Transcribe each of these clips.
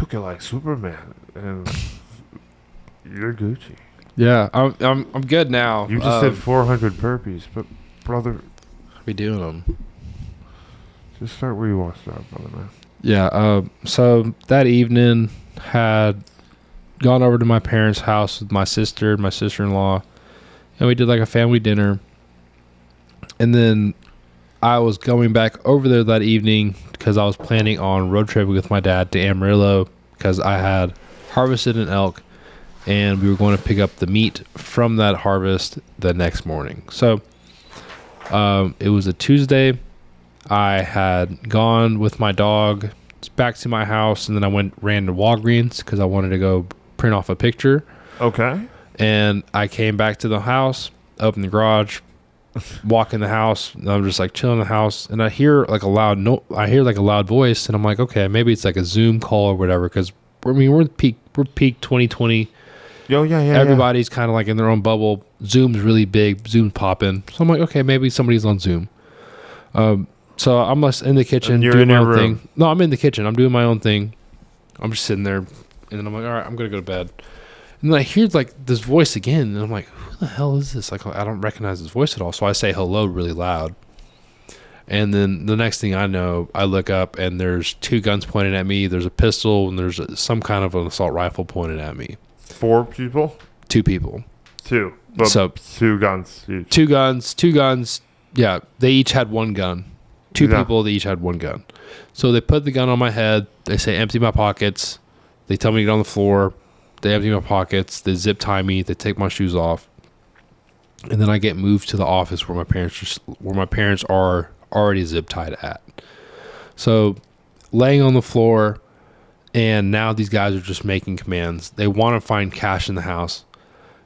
took it like Superman, and you're Gucci. Yeah, I'm good now. You just did 400 burpees, but brother, be doing them. just start where you want to start, brother, man. Yeah. So that evening had gone over to my parents' house with my sister and my sister-in-law, and we did like a family dinner. And then I was going back over there that evening because I was planning on road tripping with my dad to Amarillo because I had harvested an elk and we were going to pick up the meat from that harvest the next morning. So it was a Tuesday. I had gone with my dog back to my house, and then I ran to Walgreens because I wanted to go print off a picture. Okay. And I came back to the house, opened the garage, walk in the house, and I'm just like chilling in the house, and I hear like a loud voice, and I'm like, okay, maybe it's like a Zoom call or whatever, because we're peak 2020. Yo, yeah. Everybody's kind of like in their own bubble. Zoom's really big. Zoom's popping. So I'm like, okay, maybe somebody's on Zoom. So I'm just in the kitchen doing my own thing. No, I'm in the kitchen. I'm doing my own thing. I'm just sitting there, and then I'm like, all right, I'm gonna go to bed. And then I hear like this voice again, and I'm like, who the hell is this? Like, I don't recognize his voice at all. So I say hello really loud. And then the next thing I know, I look up, and there's two guns pointed at me. There's a pistol, and there's some kind of an assault rifle pointed at me. 4 people? 2 people. 2. But so 2 guns each. 2 guns. Yeah, they each had 1 gun. 2 people, they each had 1 gun. So they put the gun on my head. They say, empty my pockets. They tell me to get on the floor. They empty my pockets. They zip tie me. They take my shoes off. And then I get moved to the office where my parents are already zip tied at. So laying on the floor, and now these guys are just making commands. They want to find cash in the house,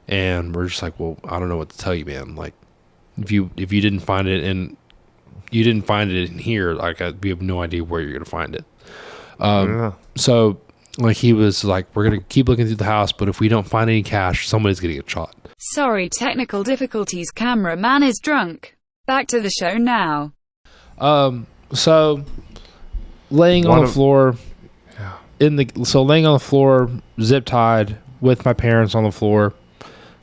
and we're just like, well, I don't know what to tell you, man. Like, if you didn't find it in here, like, we have no idea where you're gonna find it. So like, he was like, we're gonna keep looking through the house, but if we don't find any cash, somebody's gonna get shot. Sorry, technical difficulties. Cameraman is drunk. Back to the show now. So laying on the floor, laying on the floor, zip tied with my parents on the floor.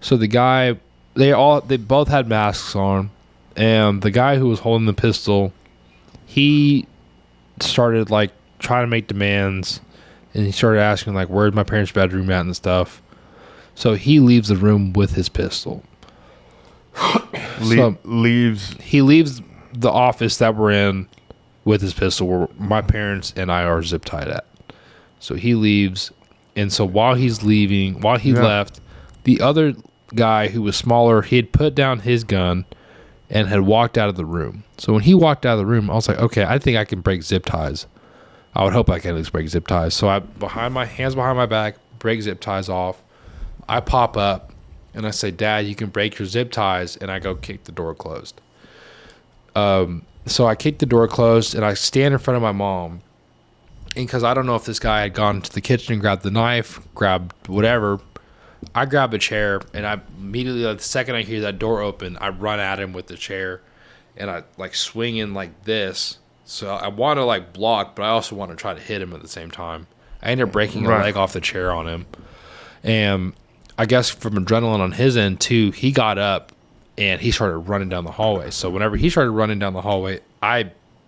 So the guy, they both had masks on, and the guy who was holding the pistol, he started like trying to make demands, and he started asking like, where's my parents' bedroom at and stuff. So he leaves the room with his pistol. He leaves the office that we're in with his pistol, where my parents and I are zip tied at. So he leaves, and so while he left, the other guy who was smaller, he had put down his gun and had walked out of the room. So when he walked out of the room, I was like, okay, I think I can break zip ties. I would hope I can at least break zip ties. So I hands behind my back, break zip ties off. I pop up and I say, Dad, you can break your zip ties, and I go kick the door closed. So I kick the door closed, and I stand in front of my mom. And because I don't know if this guy had gone to the kitchen and grabbed the knife, grabbed whatever, I grab a chair, and I immediately, like, the second I hear that door open, I run at him with the chair, and I like swing in like this. So I want to like block, but I also want to try to hit him at the same time. I ended up breaking a leg off the chair on him. And I guess from adrenaline on his end too, he got up and he started running down the hallway. So whenever he started running down the hallway,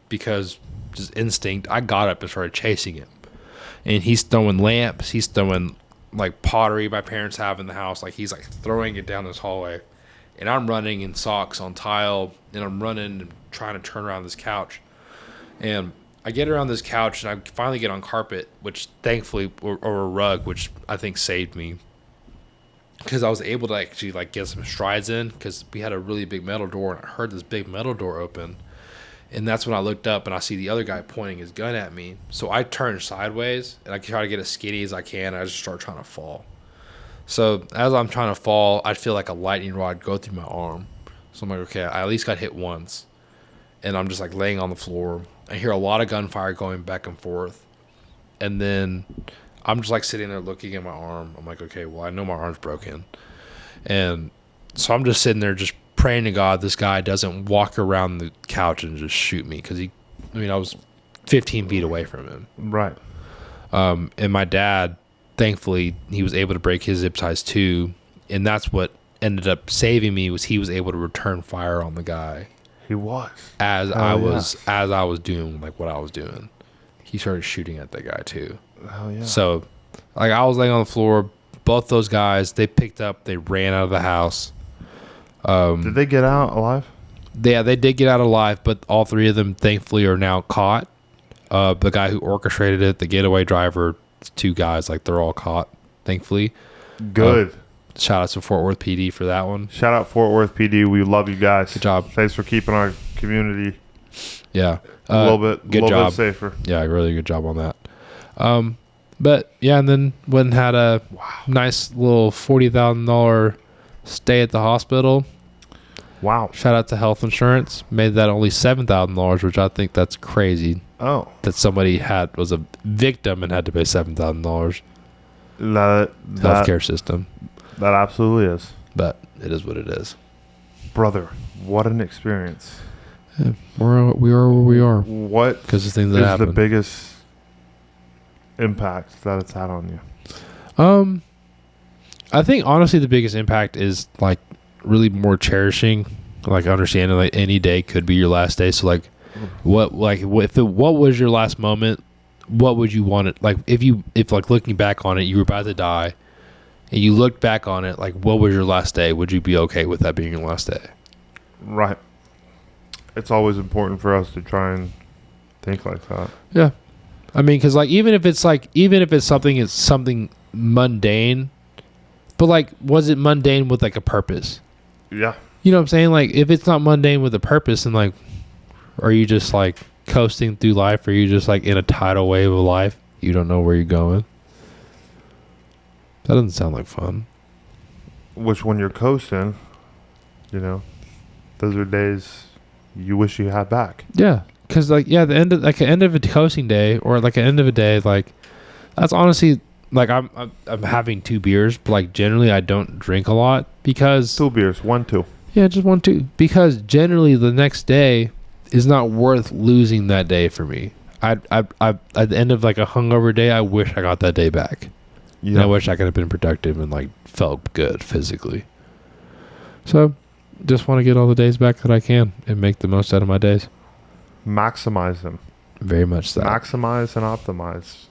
because just instinct, I got up and started chasing him. And he's throwing lamps, he's throwing like pottery my parents have in the house, like he's like throwing it down this hallway. And I'm running in socks on tile, and I'm running and trying to turn around this couch. And I get around this couch, and I finally get on carpet, which thankfully, or a rug, which I think saved me, because I was able to actually like get some strides in, because we had a really big metal door, and I heard this big metal door open. And that's when I looked up, and I see the other guy pointing his gun at me. So I turn sideways, and I try to get as skinny as I can, and I just start trying to fall. So as I'm trying to fall, I feel like a lightning rod go through my arm. So I'm like, okay, I at least got hit once. And I'm just like laying on the floor. I hear a lot of gunfire going back and forth. And then I'm just like sitting there looking at my arm. I'm like, okay, well, I know my arm's broken. And so I'm just sitting there just praying to God this guy doesn't walk around the couch and just shoot me. Because I was 15 feet away from him. Right. And my dad, thankfully, he was able to break his zip ties too, and that's what ended up saving me. Was he was able to return fire on the guy He was. as I was doing like what I was doing. He started shooting at that guy too. Oh yeah. So, like, I was laying on the floor. Both those guys, they picked up, they ran out of the house. Did they get out alive? They did get out alive, but all three of them, thankfully, are now caught. The guy who orchestrated it, the getaway driver, the two guys, like, they're all caught, thankfully. Good. Shout out to Fort Worth PD for that one. Shout out Fort Worth PD. We love you guys. Good job. Thanks for keeping our community Yeah. a little bit safer. Yeah, really good job on that. But yeah, and then went and had a nice little $40,000 stay at the hospital. Wow. Shout out to health insurance. Made that only $7,000, which I think that's crazy. Oh. That somebody was a victim and had to pay $7,000. Healthcare system. That absolutely is. But it is what it is. Brother, what an experience. Yeah, we are where we are. What because the things that is happen. the biggest impact that it's had on you? I think honestly the biggest impact is like really more cherishing, like understanding like any day could be your last day. So like what was your last moment? What would you want it like if like looking back on it, you were about to die and you looked back on it, like what was your last day? Would you be okay with that being your last day? Right. It's always important for us to try and think like that. Yeah. I mean, because like even if it's something mundane, but like was it mundane with like a purpose? Yeah. You know what I'm saying? Like if it's not mundane with a purpose, then like are you just like coasting through life? Or are you just like in a tidal wave of life? You don't know where you're going. That doesn't sound like fun. Which when you're coasting, those are days you wish you had back. Yeah. Because like the end of a coasting day or like an end of a day, like that's honestly like I'm having 2 beers, but like generally I don't drink a lot because 2 beers, 1, 2. Yeah, just 1, 2. Because generally the next day is not worth losing that day for me. I at the end of like a hungover day, I wish I got that day back. Yeah. And I wish I could have been productive and like felt good physically. So just want to get all the days back that I can and make the most out of my days. Maximize them. Very much so. Maximize and optimize.